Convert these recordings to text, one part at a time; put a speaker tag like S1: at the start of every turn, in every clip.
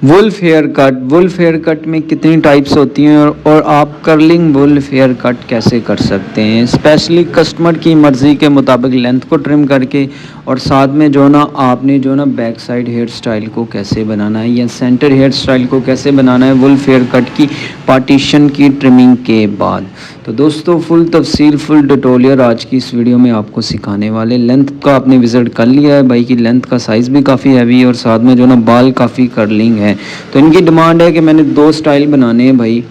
S1: Wolf hair cut में कितनी types होती हैं और आप कर्लिंग वुल्फ हेयर कट कैसे कर सकते हैं, स्पेशली कस्टमर की मर्ज़ी के मुताबिक लेंथ को ट्रिम करके। और साथ में जो ना आपने जो ना बैक साइड हेयर स्टाइल को कैसे बनाना है या सेंटर हेयर स्टाइल को कैसे बनाना है वुल्फ हेयर कट की पार्टीशन की ट्रिमिंग के बाद। तो दोस्तों फुल तफसील फुल ट्यूटोरियल आज की इस वीडियो में आपको सिखाने वाले। लेंथ का आपने विज़िट कर लिया है, भाई की लेंथ का साइज़ भी काफ़ी हैवी है और साथ में जो ना बाल काफ़ी कर्लिंग है। तो इनकी डिमांड है कि मैंने 2 स्टाइल बनाने हैं भाई,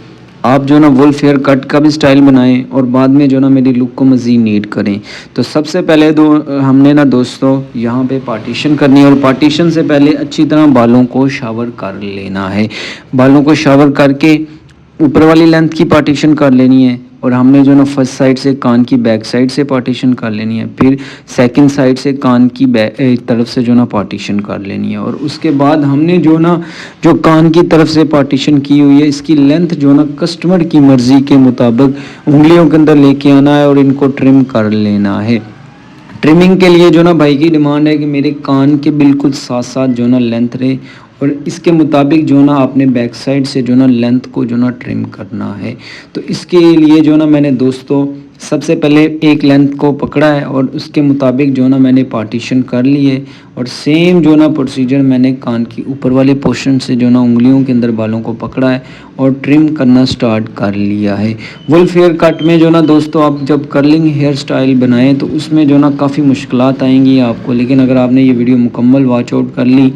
S1: आप जो ना वुल्फ हेयर कट का भी स्टाइल बनाएं और बाद में जो ना मेरी लुक को मज़ीद नीट करें। तो सबसे पहले हमने ना दोस्तों यहाँ पे पार्टीशन करनी है और पार्टीशन से पहले अच्छी तरह बालों को शावर कर लेना है। बालों को शावर करके ऊपर वाली लेंथ की पार्टीशन कर लेनी है और हमने जो ना फर्स्ट साइड से कान की बैक साइड से पार्टीशन कर लेनी है, फिर सेकंड साइड से कान की तरफ से जो ना पार्टीशन कर लेनी है। और उसके बाद हमने जो ना जो कान की तरफ से पार्टीशन की हुई है इसकी लेंथ जो ना कस्टमर की मर्ज़ी के मुताबिक उंगलियों के अंदर लेके आना है और इनको ट्रिम कर लेना है। ट्रिमिंग के लिए जो ना भाई की डिमांड है कि मेरे कान के बिल्कुल साथ साथ जो ना लेंथ रहे और इसके मुताबिक जो ना आपने बैक साइड से जो ना लेंथ को जो ना ट्रिम करना है। तो इसके लिए जो ना मैंने दोस्तों सबसे पहले एक लेंथ को पकड़ा है और उसके मुताबिक जो ना मैंने पार्टीशन कर ली है और सेम जो ना प्रोसीजर मैंने कान की ऊपर वाले पोर्शन से जो ना उंगलियों के अंदर बालों को पकड़ा है और ट्रिम करना स्टार्ट कर लिया है। वुल्फ हेयर कट में जो ना दोस्तों आप जब कर्लिंग हेयर स्टाइल बनाएं तो उसमें जो ना काफ़ी मुश्किलात आएंगी आपको, लेकिन अगर आपने ये वीडियो मुकम्मल वॉच आउट कर ली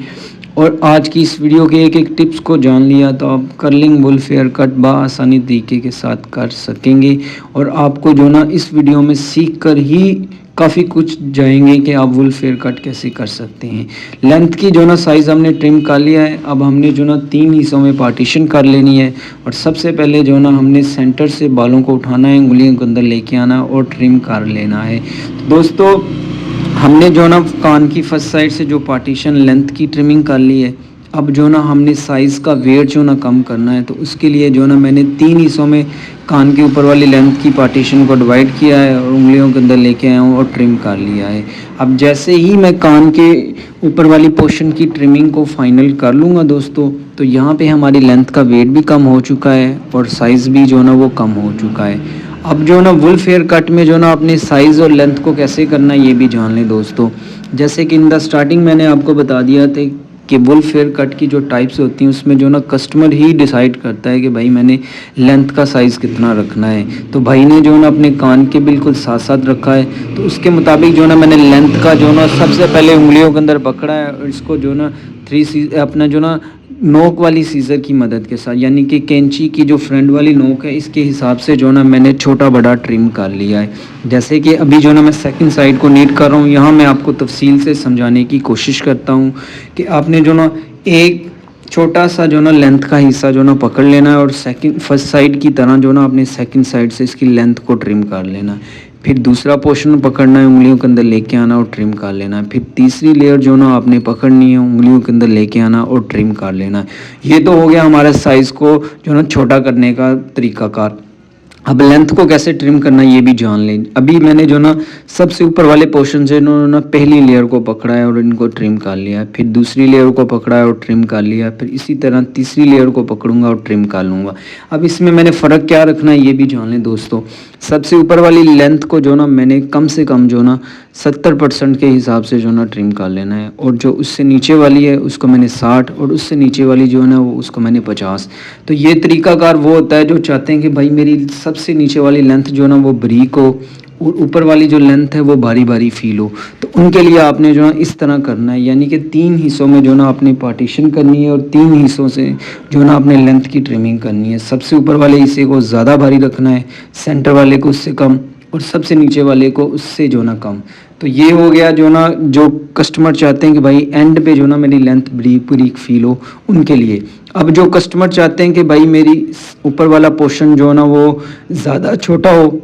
S1: और आज की इस वीडियो के एक एक टिप्स को जान लिया तो आप कर्लिंग वुल्फ हेयर कट बआसानी तरीके के साथ कर सकेंगे। और आपको जो ना इस वीडियो में सीख कर ही काफ़ी कुछ जाएंगे कि आप वुल्फ हेयर कट कैसे कर सकते हैं। लेंथ की जो ना साइज़ हमने ट्रिम कर लिया है, अब हमने जो ना 3 हिस्सों में पार्टीशन कर लेनी है। और सबसे पहले जो ना हमने सेंटर से बालों को उठाना है, उंगलियों के अंदर लेके आना और ट्रिम कर लेना है। तो दोस्तों हमने जो ना कान की फर्स्ट साइड से जो पार्टीशन लेंथ की ट्रिमिंग कर ली है, अब जो ना हमने साइज़ का वेट जो ना कम करना है तो उसके लिए जो ना मैंने 3 हिस्सों में कान के ऊपर वाली लेंथ की पार्टीशन को डिवाइड किया है और उंगलियों के अंदर लेके आया हूँ और ट्रिम कर लिया है। अब जैसे ही मैं कान के ऊपर वाली पोर्शन की ट्रिमिंग को फाइनल कर लूँगा दोस्तों, तो यहाँ पे हमारी लेंथ का वेट भी कम हो चुका है और साइज़ भी जो ना वो कम हो चुका है। अब जो ना वुल्फ हेयर कट में जो ना अपने साइज़ और लेंथ को कैसे करना है ये भी जान लें दोस्तों। जैसे कि इन द स्टार्टिंग मैंने आपको बता दिया था कि वुल्फ हेयर कट की जो टाइप्स होती हैं उसमें जो ना कस्टमर ही डिसाइड करता है कि भाई मैंने लेंथ का साइज़ कितना रखना है। तो भाई ने जो ना अपने कान के बिल्कुल साथ साथ रखा है तो उसके मुताबिक जो ना मैंने लेंथ का जो ना सबसे पहले उंगलियों के अंदर पकड़ा है और इसको जो ना अपना जो ना नोक वाली सीज़र की मदद के साथ यानी कि कैंची की जो फ्रंट वाली नोक है इसके हिसाब से जो ना मैंने छोटा बड़ा ट्रिम कर लिया है। जैसे कि अभी जो ना मैं सेकंड साइड को नीट कर रहा हूँ, यहाँ मैं आपको तफसील से समझाने की कोशिश करता हूँ कि आपने जो ना एक छोटा सा जो ना लेंथ का हिस्सा जो ना पकड़ लेना है और फर्स्ट साइड की तरह जो ना अपने सेकंड साइड से इसकी लेंथ को ट्रिम कर लेना है। फिर दूसरा पोर्शन पकड़ना है, उंगलियों के अंदर लेके आना और ट्रिम कर लेना है। फिर तीसरी लेयर जो ना आपने पकड़नी है, उंगलियों के अंदर लेके आना और ट्रिम कर लेना है। ये तो हो गया हमारा साइज़ को जो ना छोटा करने का तरीकाकार। अब लेंथ को कैसे ट्रिम करना ये भी जान लें। अभी मैंने जो ना सबसे ऊपर वाले पोर्शन से ना पहली लेयर को पकड़ा है और इनको ट्रिम कर लिया है, फिर दूसरी लेयर को पकड़ा है और ट्रिम कर लिया है, फिर इसी तरह तीसरी लेयर को पकड़ूंगा और ट्रिम कर लूँगा। अब इसमें मैंने फ़र्क क्या रखना है ये भी जान लें दोस्तों। सबसे ऊपर वाली लेंथ को जो ना मैंने कम से कम जो ना 70% के हिसाब से जो ना ट्रिम कर लेना है और जो उससे नीचे वाली है उसको मैंने 60 और उससे नीचे वाली जो है ना वो उसको मैंने 50। तो ये तरीकाकार वो होता है जो चाहते हैं कि भाई मेरी सबसे नीचे वाली लेंथ जो ना वो बारीक हो और ऊपर वाली जो लेंथ है वो बारी बारी फील हो। तो उनके लिए आपने जो ना इस तरह करना है, यानी कि 3 हिस्सों में जो ना आपने पार्टीशन करनी है और 3 हिस्सों से जो ना आपने लेंथ की ट्रिमिंग करनी है। सबसे ऊपर वाले हिस्से को ज़्यादा भारी रखना है, सेंटर वाले को उससे कम और सबसे नीचे वाले को उससे जो ना कम। तो ये हो गया जो ना जो कस्टमर चाहते हैं कि भाई एंड पे जो ना मेरी लेंथ बारीक फील हो उनके लिए। अब जो कस्टमर चाहते हैं कि भाई मेरी ऊपर वाला पोर्शन जो ना वो ज़्यादा छोटा हो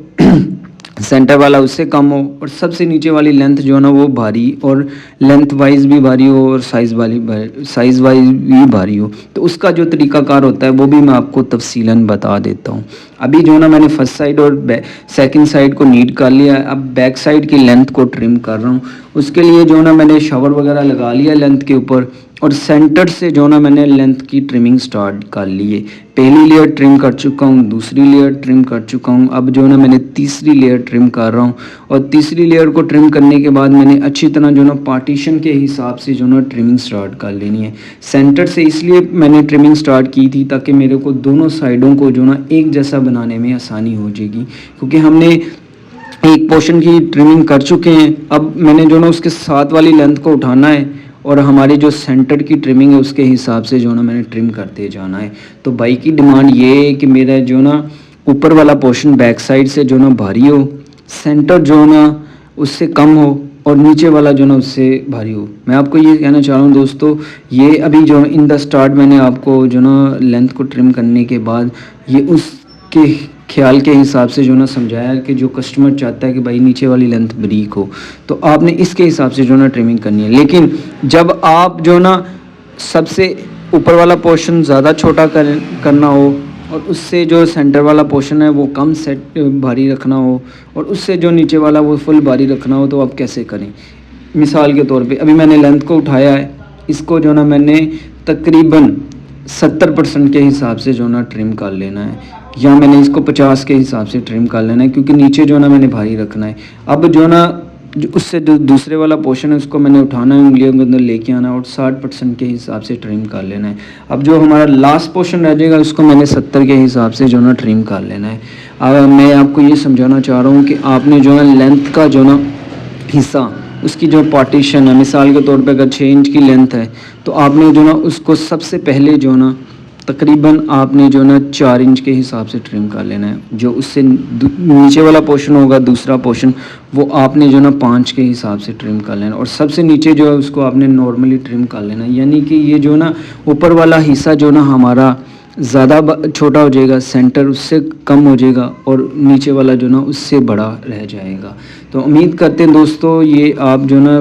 S1: सेंटर वाला उससे कम हो और सबसे नीचे वाली लेंथ जो है ना वो भारी और लेंथ वाइज भी भारी हो और साइज़ वाइज भी भारी हो, तो उसका जो तरीकाकार होता है वो भी मैं आपको तफसीलन बता देता हूँ। अभी जो ना मैंने फर्स्ट साइड और सेकंड साइड को नीट कर लिया है, अब बैक साइड की लेंथ को ट्रिम कर रहा हूँ। उसके लिए जो ना मैंने शावर वगैरह लगा लिया लेंथ के ऊपर और सेंटर से जो ना मैंने लेंथ की ट्रिमिंग स्टार्ट कर ली है। पहली लेयर ट्रिम कर चुका हूँ, दूसरी लेयर ट्रिम कर चुका हूँ, अब जो ना मैंने तीसरी लेयर ट्रिम कर रहा हूँ। और तीसरी लेयर को ट्रिम करने के बाद मैंने अच्छी तरह जो ना पार्टीशन के हिसाब से जो ना ट्रिमिंग स्टार्ट कर लेनी है। सेंटर से इसलिए मैंने ट्रिमिंग स्टार्ट की थी ताकि मेरे को दोनों साइडों को जो ना एक जैसा बनाने में आसानी हो जाएगी, क्योंकि हमने एक पोर्शन की ट्रिमिंग कर चुके हैं। अब मैंने जो ना उसके साथ वाली लेंथ को उठाना है और हमारी जो सेंटर की ट्रिमिंग है उसके हिसाब से जो ना मैंने ट्रिम करते जाना है। तो बाइक की डिमांड ये है कि मेरा जो ना ऊपर वाला पोर्शन बैक साइड से जो ना भारी हो, सेंटर जो ना उससे कम हो और नीचे वाला जो ना उससे भारी हो। मैं आपको ये कहना चाह रहा हूँ दोस्तों, ये अभी जो इन द स्टार्ट मैंने आपको जो ना लेंथ को ट्रिम करने के बाद ये उसके ख्याल के हिसाब से जो ना समझाया कि जो कस्टमर चाहता है कि भाई नीचे वाली लेंथ बारीक हो, तो आपने इसके हिसाब से जो ना ट्रिमिंग करनी है। लेकिन जब आप जो ना सबसे ऊपर वाला पोर्शन ज़्यादा छोटा करना हो और उससे जो सेंटर वाला पोर्शन है वो कम सेट भारी रखना हो और उससे जो नीचे वाला वो फुल भारी रखना हो, तो आप कैसे करें। मिसाल के तौर पे अभी मैंने लेंथ को उठाया है, इसको जो ना मैंने तकरीबन 70% के हिसाब से जो ना ट्रिम कर लेना है, या मैंने इसको 50 के हिसाब से ट्रिम कर लेना है, क्योंकि नीचे जो ना मैंने भारी रखना है। अब जो ना जो उससे जो दूसरे वाला पोर्शन है उसको मैंने उठाना है, उंगलियों के अंदर लेके आना है और 60% के हिसाब से ट्रिम कर लेना है। अब जो हमारा लास्ट पोर्शन रह जाएगा उसको मैंने 70 के हिसाब से जो ना ट्रिम कर लेना है। अब मैं आपको ये समझाना चाह रहा हूँ कि आपने जो है लेंथ का जो ना हिस्सा, उसकी जो पार्टीशन है, मिसाल के तौर पे अगर 6 इंच की लेंथ है तो आपने जो ना उसको सबसे पहले जो ना तकरीबन आपने जो ना 4 इंच के हिसाब से ट्रिम कर लेना है। जो उससे नीचे वाला पोर्शन होगा दूसरा पोर्शन, वो आपने जो ना 5 के हिसाब से ट्रिम कर लेना और सबसे नीचे जो है उसको आपने नॉर्मली ट्रिम कर लेना। यानी कि ये जो ना ऊपर वाला हिस्सा जो ना हमारा ज़्यादा छोटा हो जाएगा, सेंटर उससे कम हो जाएगा और नीचे वाला जो ना उससे बड़ा रह जाएगा। तो उम्मीद करते हैं दोस्तों ये आप जो ना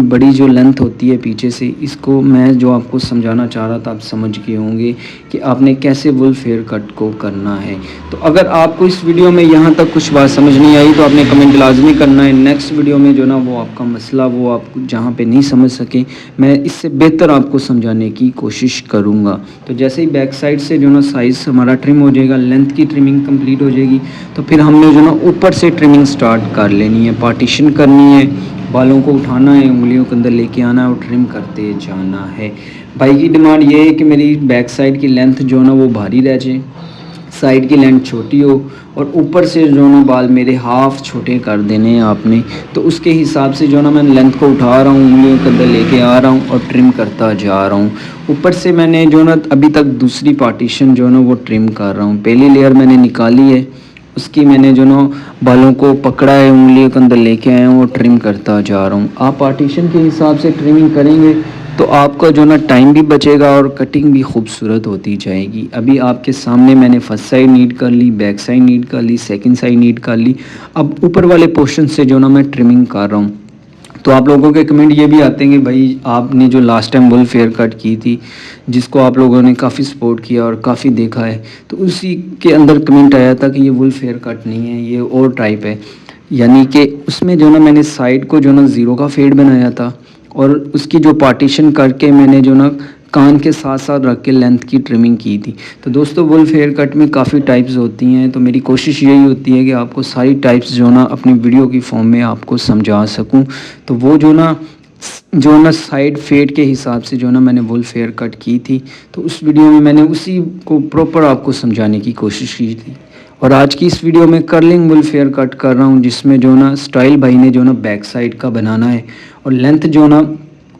S1: बड़ी जो लेंथ होती है पीछे से, इसको मैं जो आपको समझाना चाह रहा था आप समझ गए होंगे कि आपने कैसे वुल्फ हेयर कट को करना है। तो अगर आपको इस वीडियो में यहाँ तक कुछ बात समझ नहीं आई तो आपने कमेंट लाजमी करना है। नेक्स्ट वीडियो में जो ना वो आपका मसला वो आप जहाँ पे नहीं समझ सके मैं इससे बेहतर आपको समझाने की कोशिश करूँगा। तो जैसे ही बैक साइड से जो ना साइज़ हमारा ट्रिम हो जाएगा, लेंथ की ट्रिमिंग कंप्लीट हो जाएगी, तो फिर हमने जो ना ऊपर से ट्रिमिंग स्टार्ट कर लेनी है, पार्टीशन करनी है, बालों को उठाना है, उंगलियों के अंदर लेके आना है और ट्रिम करते जाना है। भाई की डिमांड ये है कि मेरी बैक साइड की लेंथ जो ना वो भारी रह जाए, साइड की लेंथ छोटी हो और ऊपर से जो ना बाल मेरे हाफ छोटे कर देने हैं आपने। तो उसके हिसाब से जो ना मैं लेंथ को उठा रहा हूँ, उंगलियों के अंदर लेके आ रहा हूँ और ट्रिम करता जा रहा हूँ। ऊपर से मैंने जो ना अभी तक दूसरी पार्टीशन जो ना वो ट्रिम कर रहा हूँ। पहली लेयर मैंने निकाली है, उसकी मैंने जो ना बालों को पकड़ा है, उंगलियों के अंदर लेके आया हूँ और ट्रिम करता जा रहा हूँ। आप पार्टीशन के हिसाब से ट्रिमिंग करेंगे तो आपका जो ना टाइम भी बचेगा और कटिंग भी खूबसूरत होती जाएगी। अभी आपके सामने मैंने फर्स्ट साइड नीट कर ली, बैक साइड नीट कर ली, सेकंड साइड नीट कर ली। अब ऊपर वाले पोर्शन से जो ना मैं ट्रिमिंग कर रहा हूँ। तो आप लोगों के कमेंट ये भी आते हैं कि भाई आपने जो last time wolf hair cut की थी, जिसको आप लोगों ने काफ़ी सपोर्ट किया और काफ़ी देखा है, तो उसी के अंदर कमेंट आया था कि ये वुल्फ हेयर कट नहीं है, ये और टाइप है। यानी कि उसमें जो ना मैंने साइड को जो ना ज़ीरो का फेड बनाया था और उसकी जो पार्टीशन करके मैंने जो ना कान के साथ साथ रख के लेंथ की ट्रिमिंग की थी। तो दोस्तों वुल्फ हेयर कट में काफ़ी टाइप्स होती हैं, तो मेरी कोशिश यही होती है कि आपको सारी टाइप्स जो ना अपनी वीडियो की फॉर्म में आपको समझा सकूं। तो वो जो ना साइड फेड के हिसाब से जो ना मैंने वुल्फ हेयर कट की थी, तो उस वीडियो में मैंने उसी को प्रॉपर आपको समझाने की कोशिश की थी। और आज की इस वीडियो में कर्लिंग वुल्फ हेयर कट कर रहा हूँ, जिसमें जो ना स्टाइल भाई ने जो ना बैक साइड का बनाना है और लेंथ जो ना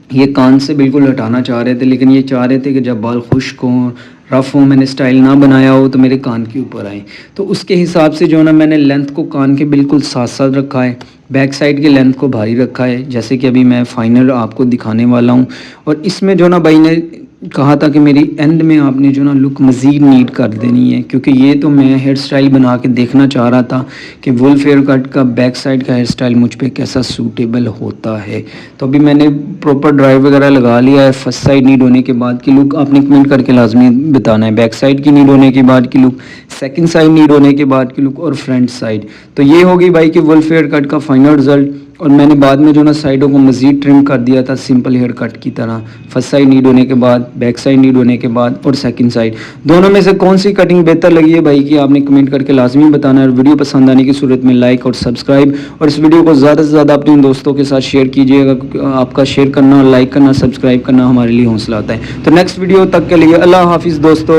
S1: ये कान से बिल्कुल हटाना चाह रहे थे, लेकिन ये चाह रहे थे कि जब बाल खुश्क हों, रफ़ हो, मैंने स्टाइल ना बनाया हो तो मेरे कान के ऊपर आए। तो उसके हिसाब से जो ना मैंने लेंथ को कान के बिल्कुल साथ साथ रखा है, बैक साइड की लेंथ को भारी रखा है, जैसे कि अभी मैं फाइनल आपको दिखाने वाला हूँ। और इसमें जो ना भाई ने कहा था कि मेरी एंड में आपने जो ना लुक मज़ीद नीट कर देनी है, क्योंकि ये तो मैं हेयर स्टाइल बना के देखना चाह रहा था कि वुल्फ हेयर कट का बैक साइड का हेयर स्टाइल मुझ पे कैसा सूटेबल होता है। तो अभी मैंने प्रॉपर ड्राइव वगैरह लगा लिया है। फर्स्ट साइड नीड होने के बाद की लुक आपने कमेंट करके लाजमी बताना है, बैक साइड की नीड होने के बाद की लुक, सेकंड साइड नीड होने के बाद की लुक और फ्रंट साइड। तो ये होगी भाई कि वुल्फ हेयर कट का फाइनल रिजल्ट। और मैंने बाद में जो ना साइडों को मज़ीद ट्रिम कर दिया था सिंपल हेयर कट की तरह। फर्स्ट साइड नीड होने के बाद, बैक साइड नीड होने के बाद और सेकंड साइड, दोनों में से कौन सी कटिंग बेहतर लगी है भाई की आपने कमेंट करके लाजमी बताना है। और वीडियो पसंद आने की सूरत में लाइक और सब्सक्राइब, और इस वीडियो को ज़्यादा से ज़्यादा अपने दोस्तों के साथ शेयर कीजिएगा। आपका शेयर करना, लाइक करना, सब्सक्राइब करना हमारे लिए हौसला आता है। तो नेक्स्ट वीडियो तक के लिए अल्लाह हाफिज़ दोस्तों।